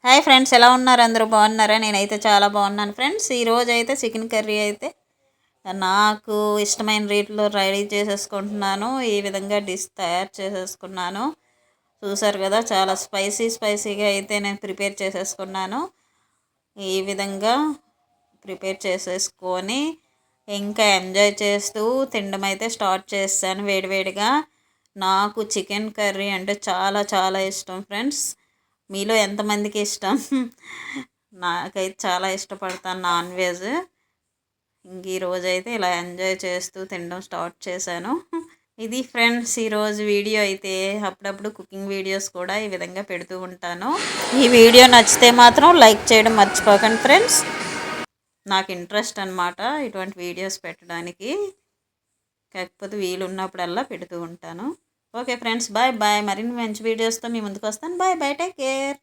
Hi friends, ఎలా ఉన్నారు? అందరూ బాగున్నారా? నేనైతే చాలా బాగున్నాను ఫ్రెండ్స్. ఈరోజు అయితే చికెన్ కర్రీ అయితే నాకు ఇష్టమైన రీతిలో రెడీ చేసేసుకుంటున్నాను. ఈ విధంగా డిష్ తయారు చేసేసుకున్నాను. చూసారు కదా, చాలా స్పైసీగా అయితే నేను ప్రిపేర్ చేసేసుకున్నాను. ఈ విధంగా ప్రిపేర్ చేసేసుకొని ఇంకా ఎంజాయ్ చేస్తూ తినడం అయితే స్టార్ట్ చేస్తాను వేడివేడిగా. నాకు చికెన్ కర్రీ అంటే చాలా చాలా ఇష్టం ఫ్రెండ్స్. మీలో ఎంతమందికి ఇష్టం? నాకైతే చాలా ఇష్టపడతాను నాన్ వెజ్. ఇంక ఈరోజైతే ఇలా ఎంజాయ్ చేస్తూ తినడం స్టార్ట్ చేశాను. ఇది ఫ్రెండ్స్ ఈరోజు వీడియో అయితే. అప్పుడప్పుడు కుకింగ్ వీడియోస్ కూడా ఈ విధంగా పెడుతూ ఉంటాను. ఈ వీడియో నచ్చితే మాత్రం లైక్ చేయడం మర్చిపోకండి ఫ్రెండ్స్. నాకు ఇంట్రెస్ట్ అనమాట ఇటువంటి వీడియోస్ పెట్టడానికి. కాకపోతే వీలు ఉన్నప్పుడల్లా పెడుతూ ఉంటాను. Okay friends, bye bye. మరిన్ని మంచి వీడియోస్తో మీ ముందుకు వస్తాను. Bye bye, take care.